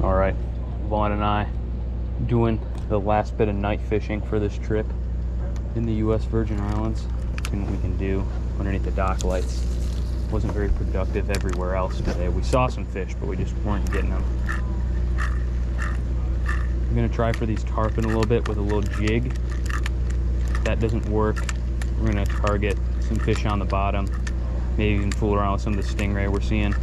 All right, Vaughn and I doing the last bit of night fishing for this trip in the U.S. Virgin Islands. Seeing what we can do underneath the dock lights. Wasn't very productive everywhere else today. We saw some fish, but we just weren't getting them. I'm gonna try for these tarpon a little bit with a little jig. If that doesn't work, we're gonna target some fish on the bottom. Maybe even fool around with some of the stingray we're seeing.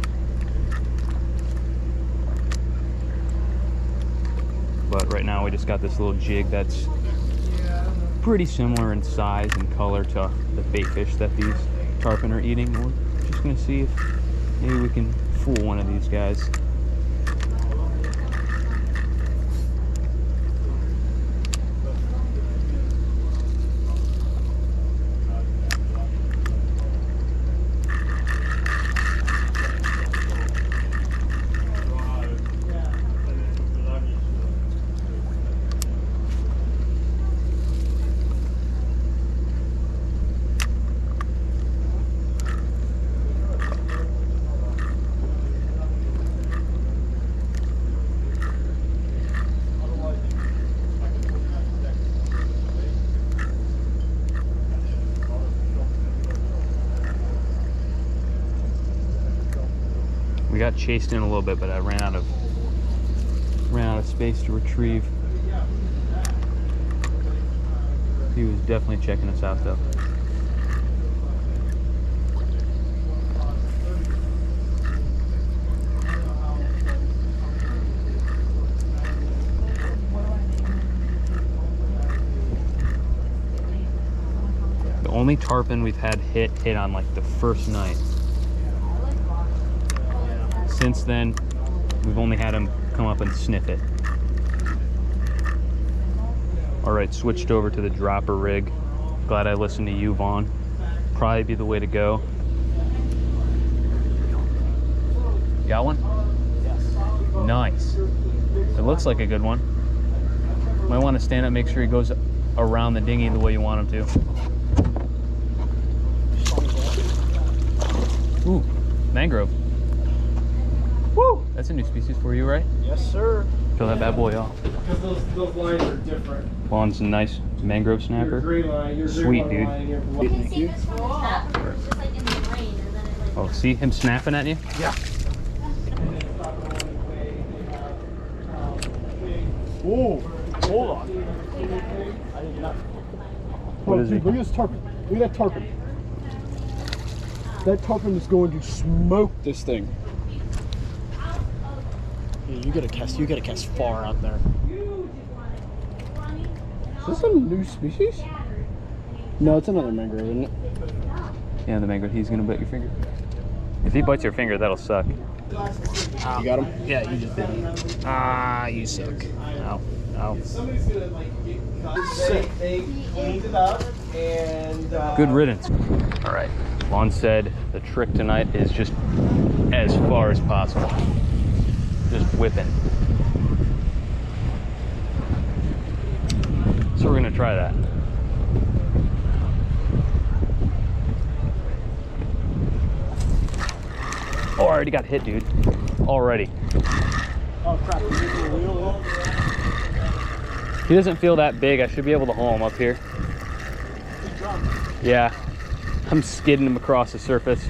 But right now we just got this little jig that's pretty similar in size and color to the bait fish that these tarpon are eating. We're just gonna see if maybe we can fool one of these guys. We got chased in a little bit, but I ran out of space to retrieve. He was definitely checking us out though. The only tarpon we've had hit on like the first night. Since then, we've only had him come up and sniff it. All right, switched over to the dropper rig. Glad I listened to you, Vaughn. Probably be the way to go. Got one? Yes. Nice. It looks like a good one. Might want to stand up, make sure he goes around the dinghy the way you want him to. Ooh, mangrove. Woo! That's a new species for you, right? Yes, sir. Fill that bad boy off. Because those lines are different. Vaughn's a nice mangrove snapper. Your green line, your Sweet, dude. Thank you. Oh, see him snapping at you? Yeah. Whoa, hold on. I did not. What is he? Look at this tarpon. Look at that tarpon. That tarpon is going to smoke this thing. Yeah, you gotta cast far out there. Is this a new species? No, it's another mangrove, isn't it? Yeah, the mangrove. He's gonna bite your finger. If he bites your finger, that'll suck. You got him? Yeah, you just bit me. Ah, you suck. Ow. Ow. Somebody's gonna like get cut. They cleaned it up and Good riddance. All right. Vaughn said the trick tonight is just as far as possible. Just whipping. So we're gonna try that. Oh, I already got hit, dude. Already. Oh crap, He doesn't feel that big. I should be able to haul him up here. Yeah. I'm skidding him across the surface.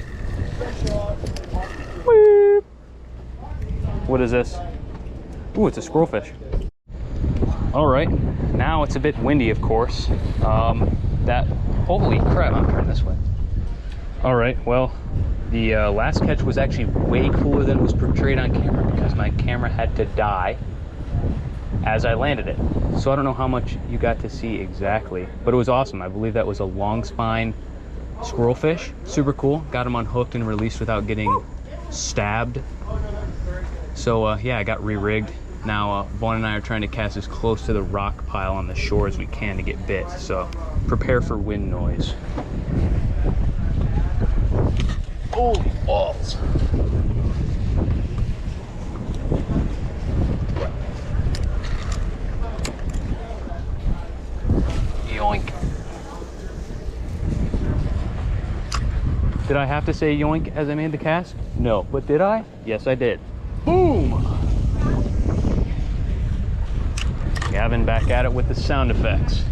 Whoop. What is this? Ooh, it's a squirrelfish. All right, now it's a bit windy, of course. Holy crap, I'm turning this way. All right, well, the last catch was actually way cooler than it was portrayed on camera because my camera had to die as I landed it. So I don't know how much you got to see exactly, but it was awesome. I believe that was a long spine squirrelfish. Super cool. Got him unhooked and released without getting stabbed. So yeah, I got re-rigged. Now Vaughn and I are trying to cast as close to the rock pile on the shore as we can to get bit. So prepare for wind noise. Oh, balls. Yoink. Did I have to say yoink as I made the cast? No, but did I? Yes, I did. Boom! Gavin back at it with the sound effects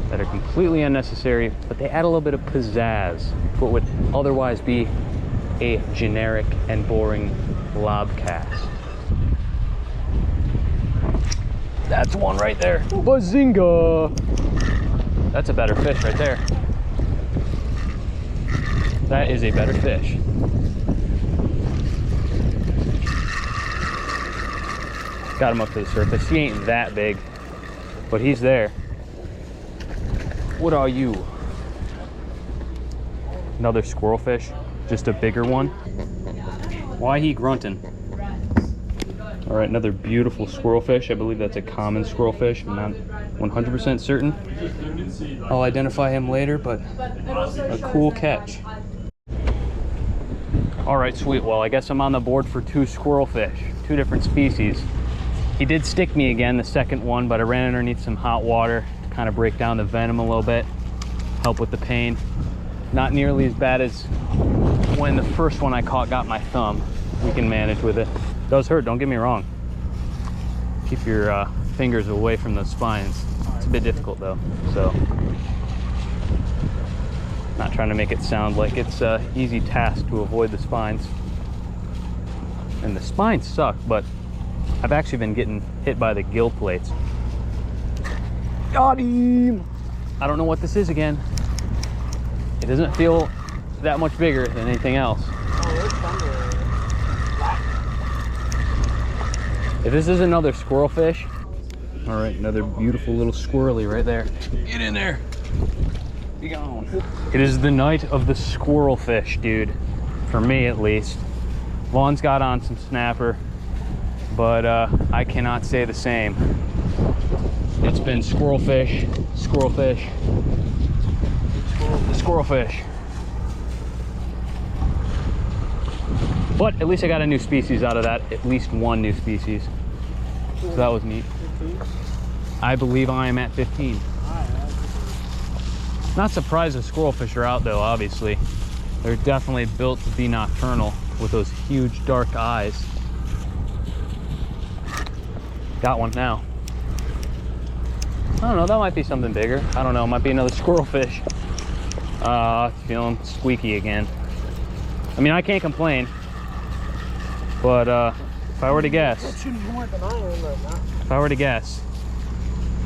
that are completely unnecessary, but they add a little bit of pizzazz to what would otherwise be a generic and boring lob cast. That's one right there. Bazinga! That's a better fish right there. That is a better fish. Got him up to the surface. He ain't that big, but he's there. What are you? Another squirrelfish, just a bigger one. Why he grunting? All right, another beautiful squirrelfish. I believe that's a common squirrelfish. I'm not 100% certain. I'll identify him later, but a cool catch. All right, sweet. Well, I guess I'm on the board for 2 squirrelfish, 2 different species. He did stick me again, the second one, but I ran underneath some hot water to kind of break down the venom a little bit, help with the pain. Not nearly as bad as when the first one I caught got my thumb. We can manage with it. Does hurt, don't get me wrong. Keep your fingers away from the spines. It's a bit difficult though, so. Not trying to make it sound like it's an easy task to avoid the spines. And the spines suck, but I've actually been getting hit by the gill plates. Got him! I don't know what this is again. It doesn't feel that much bigger than anything else. If this is another squirrelfish, all right, another beautiful little squirrely right there. Get in there. Be gone. It is the night of the squirrelfish, dude. For me, at least. Vaughn's got on some snapper, but I cannot say the same. It's been squirrelfish, squirrelfish, squirrelfish. But at least I got a new species out of that. At least one new species. So that was neat. I believe I am at 15. Not surprised the squirrelfish are out though, obviously. They're definitely built to be nocturnal with those huge dark eyes. Got one now. I don't know, that might be something bigger. I don't know, it might be another squirrelfish. Feeling squeaky again. I mean, I can't complain, but if I were to guess,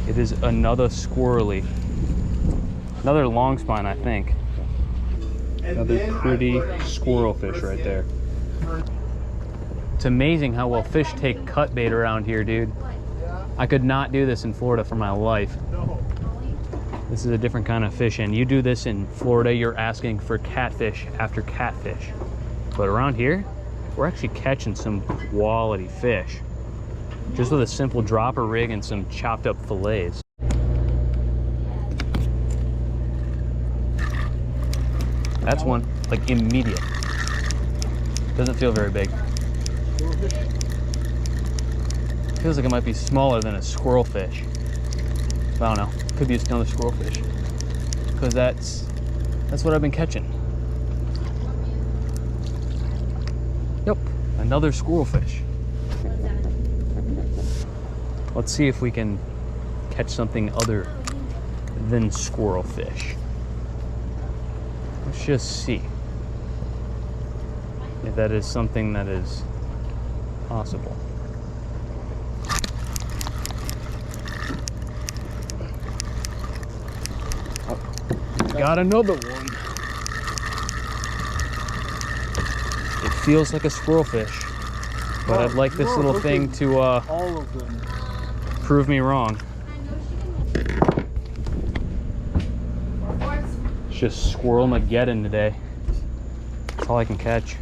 it is another squirrely. Another long spine, I think. Another pretty squirrelfish right there. It's amazing how well fish take cut bait around here, dude. I could not do this in Florida for my life. This is a different kind of fish, and you do this in Florida, you're asking for catfish after catfish. But around here, we're actually catching some quality fish. Just with a simple dropper rig and some chopped up fillets. That's one, like immediate. Doesn't feel very big. Feels like it might be smaller than a squirrelfish. I don't know, could be another squirrelfish. Because that's what I've been catching. Yep, another squirrelfish. Let's see if we can catch something other than squirrelfish. Let's just see if that is something that is possible. Oh, got another one. It feels like a squirrelfish, but I'd like this little thing to all of them. Prove me wrong. It's just Squirrel-mageddon today. That's all I can catch.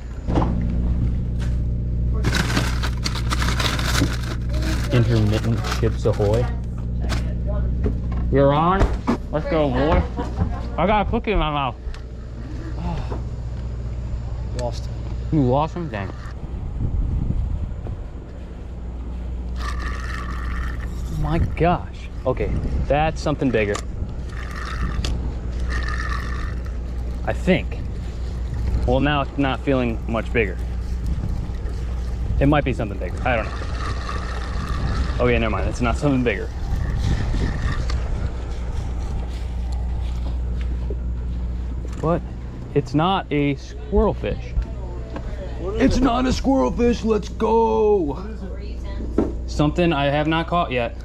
Intermittent chips ahoy. You're on? Let's go, boy. I got a cookie in my mouth. Oh. Lost him. You lost him? Dang. My gosh. Okay, that's something bigger. I think. Well, now it's not feeling much bigger. It might be something bigger. I don't know. Oh yeah, never mind. It's not something bigger. But it's not a squirrel fish. It's not a squirrel fish. Let's go. Something I have not caught yet.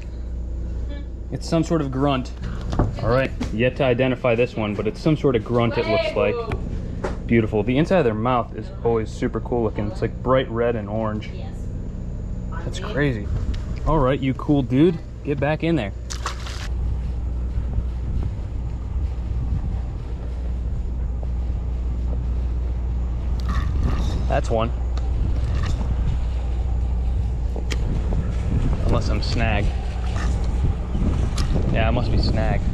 It's some sort of grunt. All right, yet to identify this one, but it's some sort of grunt it looks like. Beautiful. The inside of their mouth is always super cool looking. It's like bright red and orange. That's crazy. All right, you cool dude, get back in there. That's one. Unless I'm snagged. Yeah, I must be snagged.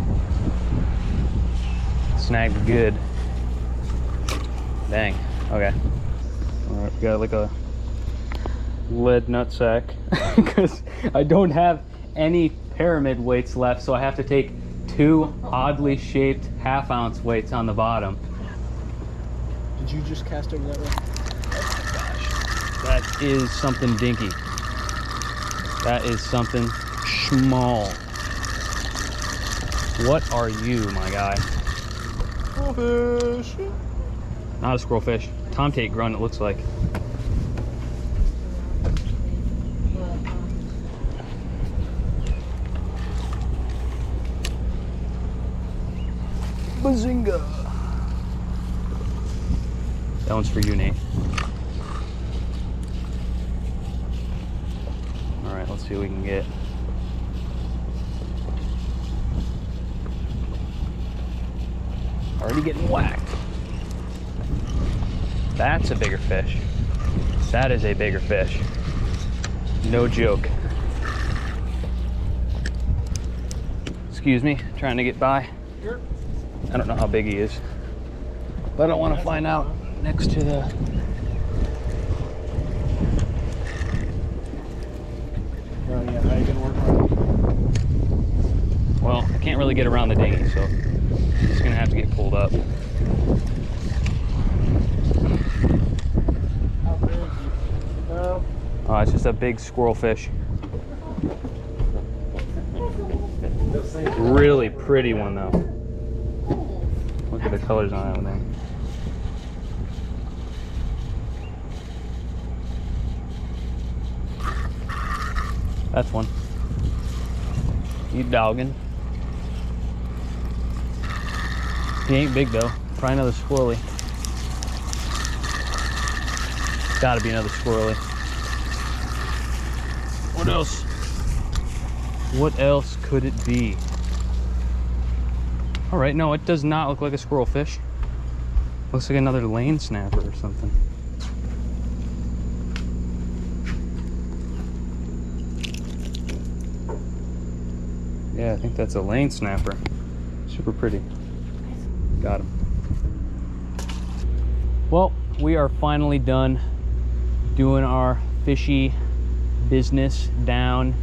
Snagged good. Dang. Okay. All right, we got like a lead nutsack because I don't have any pyramid weights left, so I have to take 2 oddly shaped half-ounce weights on the bottom. Did you just cast over that way? That is something dinky. That is something small. What are you, my guy? Squirrelfish. Not a squirrel fish. Tomtate grunt, it looks like. Bazinga! That one's for you, Nate. All right, let's see what we can get. Already getting whacked. That's a bigger fish. That is a bigger fish. No joke. Excuse me, trying to get by. I don't know how big he is, but I don't want to find out next to the... Yeah, how you gonna work around? Well, I can't really get around the dinghy, so I'm just gonna have to get pulled up. How big? No. Oh, it's just a big squirrel fish. Really pretty one though. Look at the colors on that one thing. That's one. You dogging. He ain't big though. Probably another squirrely. Gotta be another squirrely. What else? What else could it be? All right, no, it does not look like a squirrel fish. Looks like another lane snapper or something. Yeah, I think that's a lane snapper. Super pretty. Got him. Well, we are finally done doing our fishy business down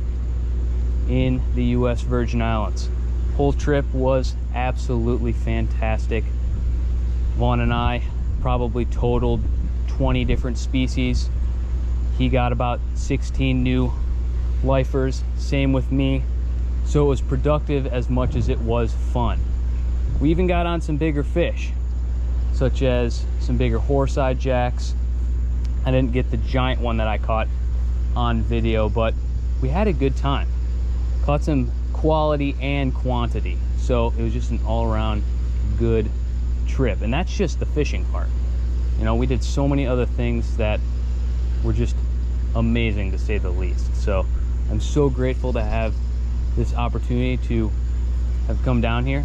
in the US Virgin Islands. Whole trip was absolutely fantastic. Vaughn and I probably totaled 20 different species. He got about 16 new lifers, same with me. So it was productive as much as it was fun. We even got on some bigger fish, such as some bigger horse-eyed jacks. I didn't get the giant one that I caught on video, but we had a good time. Caught some quality and quantity. So it was just an all-around good trip. And that's just the fishing part. You know, we did so many other things that were just amazing, to say the least. So I'm so grateful to have this opportunity to have come down here,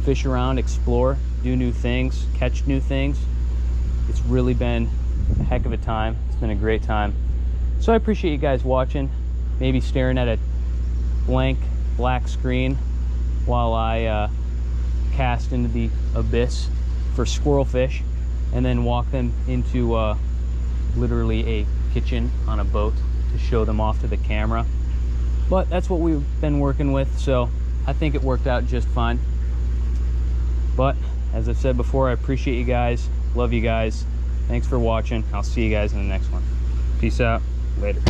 fish around, explore, do new things, catch new things. It's really been a heck of a time. It's been a great time. So I appreciate you guys watching, maybe staring at a blank black screen while I cast into the abyss for squirrel fish and then walk them into literally a kitchen on a boat to show them off to the camera. But that's what we've been working with, so I think it worked out just fine. But as I've said before, I appreciate you guys, love you guys. Thanks for watching. I'll see you guys in the next one. Peace out. Later.